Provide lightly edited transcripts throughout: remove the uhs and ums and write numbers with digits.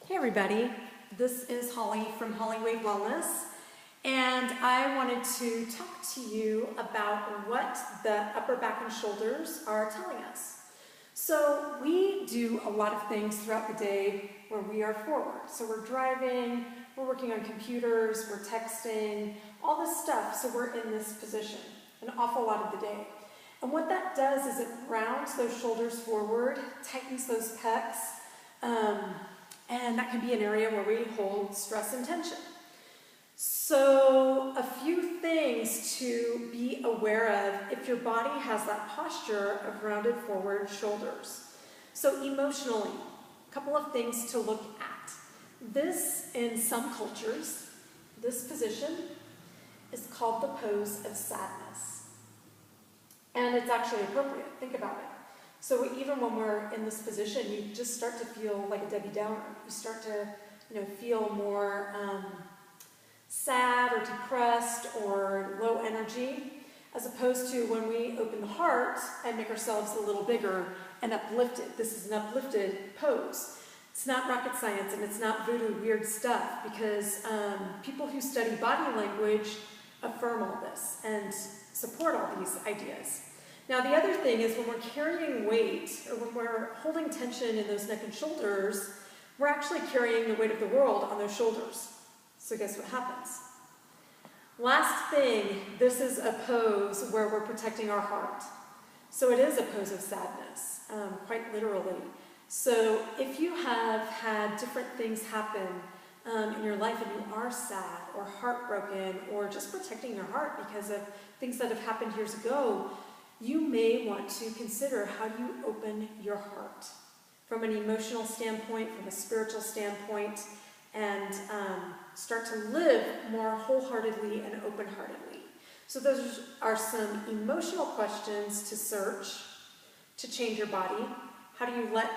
Hey everybody, this is Holly from Holly Weight Wellness, and I wanted to talk to you about what the upper back and shoulders are telling us. So we do a lot of things throughout the day where we are forward. So we're driving, we're working on computers, we're texting, all this stuff, so we're in this position an awful lot of the day. And what that does is it rounds those shoulders forward, tightens those pecs, and that can be an area where we hold stress and tension. So a few things to be aware of if your body has that posture of rounded forward shoulders. So emotionally, a couple of things to look at. This, in some cultures, this position is called the pose of sadness. And it's actually appropriate. Think about it. So even when we're in this position, you just start to feel like a Debbie Downer. You start to, feel more sad or depressed or low energy, as opposed to when we open the heart and make ourselves a little bigger and uplifted. This is an uplifted pose. It's not rocket science and it's not voodoo weird stuff, because people who study body language affirm all this and support all these ideas. Now the other thing is when we're carrying weight or when we're holding tension in those neck and shoulders, we're actually carrying the weight of the world on those shoulders. So guess what happens? Last thing, this is a pose where we're protecting our heart. So it is a pose of sadness, quite literally. So if you have had different things happen in your life and you are sad or heartbroken or just protecting your heart because of things that have happened years ago, you may want to consider how do you open your heart from an emotional standpoint, from a spiritual standpoint, and start to live more wholeheartedly and open-heartedly. So those are some emotional questions to search to change your body. How do you let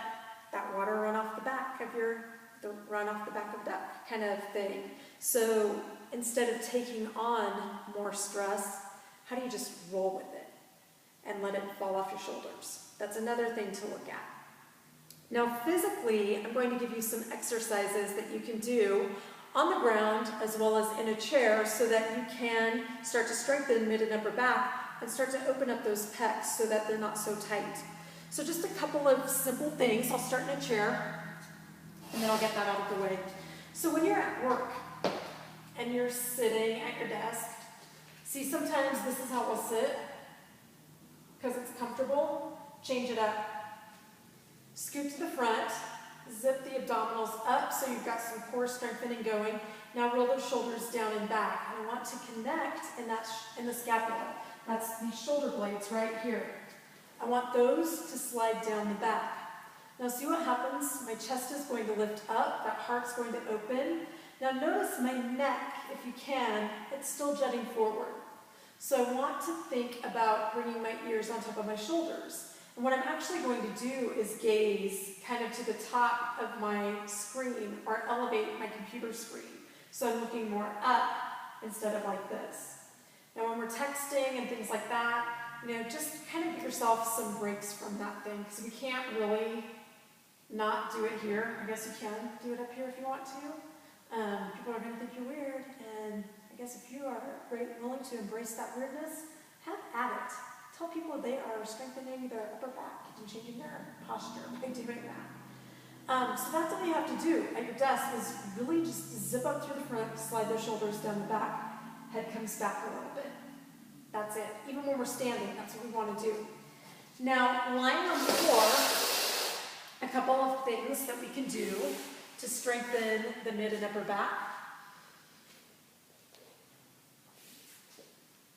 that water run off the back of the duck kind of thing? So instead of taking on more stress, how do you just roll with it and let it fall off your shoulders? That's another thing to look at. Now physically, I'm going to give you some exercises that you can do on the ground as well as in a chair so that you can start to strengthen mid and upper back and start to open up those pecs so that they're not so tight. So just a couple of simple things. I'll start in a chair and then I'll get that out of the way. So when you're at work and you're sitting at your desk, see, sometimes this is how we'll sit because it's comfortable. Change it up. Scoot to the front, zip the abdominals up so you've got some core strengthening going. Now roll those shoulders down and back. And I want to connect in the scapula. That's these shoulder blades right here. I want those to slide down the back. Now see what happens? My chest is going to lift up, that heart's going to open. Now notice my neck, if you can, it's still jutting forward. So I want to think about bringing my ears on top of my shoulders. And what I'm actually going to do is gaze kind of to the top of my screen or elevate my computer screen. So I'm looking more up instead of like this. Now when we're texting and things like that, just kind of give yourself some breaks from that thing, because we can't really not do it here. I guess you can do it up here if you want to. People are going to think you're weird, and I guess if you are willing to embrace that weirdness, have at it. Tell people they are strengthening their upper back and changing their posture by doing that. So that's all you have to do at your desk is really just zip up through the front, slide those shoulders down the back, head comes back a little bit. That's it. Even when we're standing, that's what we want to do. Now, lying on the floor, a couple of things that we can do to strengthen the mid and upper back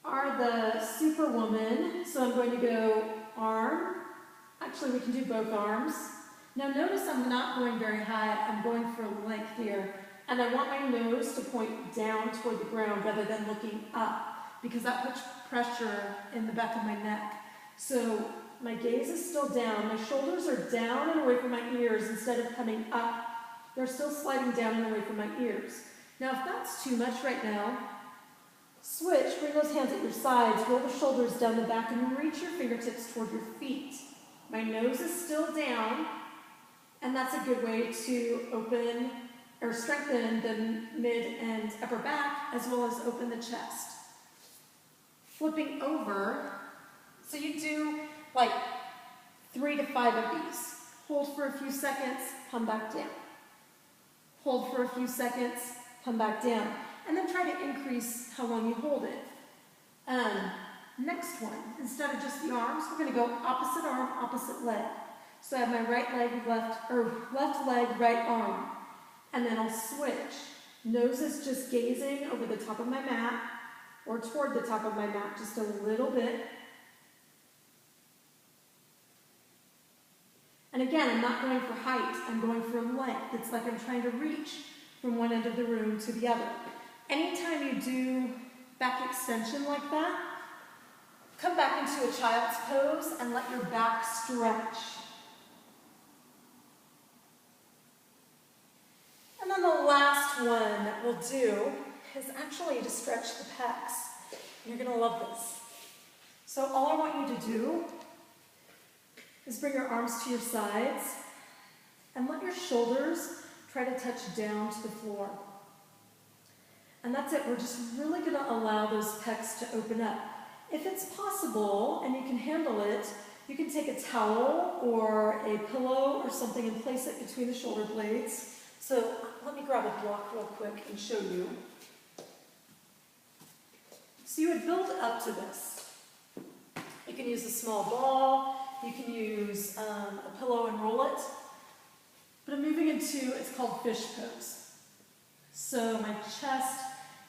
are the Superwoman. So I'm going to go arm. Actually, we can do both arms. Now notice I'm not going very high. I'm going for length here. And I want my nose to point down toward the ground rather than looking up, because that puts pressure in the back of my neck. So my gaze is still down. My shoulders are down and away from my ears instead of coming up. They're still sliding down and away from my ears. Now if that's too much right now, switch, bring those hands at your sides, roll the shoulders down the back, and reach your fingertips toward your feet. My nose is still down, And that's a good way to open or strengthen the mid and upper back, as well as open the chest. Flipping over, so you do like 3 to 5 of these. Hold for a few seconds, come back down. Hold for a few seconds, come back down. And then try to increase how long you hold it. Next one, instead of just the arms, we're going to go opposite arm, opposite leg. So I have my right leg, left leg, right arm. And then I'll switch. Nose is just gazing over the top of my mat or toward the top of my mat just a little bit. And again, I'm not going for height, I'm going for length. It's like I'm trying to reach from one end of the room to the other. Anytime you do back extension like that, come back into a child's pose and let your back stretch. And then the last one that we'll do is actually to stretch the pecs. You're going to love this. So all I want you to do is bring your arms to your sides and let your shoulders try to touch down to the floor. And that's it. We're just really going to allow those pecs to open up. If it's possible and you can handle it, you can take a towel or a pillow or something and place it between the shoulder blades. So let me grab a block real quick and show you. So you would build up to this. You can use a small ball, you can use a pillow and roll it. But I'm moving into, it's called fish pose. So my chest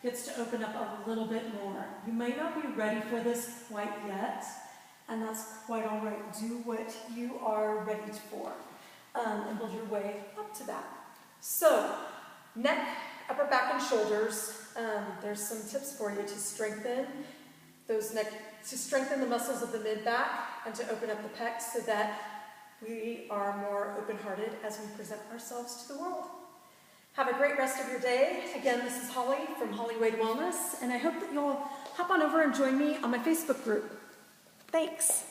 gets to open up a little bit more. You might not be ready for this quite yet, and that's quite all right. Do what you are ready for, and build your way up to that. So, neck, upper back, and shoulders. There's some tips for you to strengthen those to strengthen the muscles of the mid-back and to open up the pecs so that we are more open-hearted as we present ourselves to the world. Have a great rest of your day. Again, this is Holly from Holly Wade Wellness, and I hope that you'll hop on over and join me on my Facebook group. Thanks.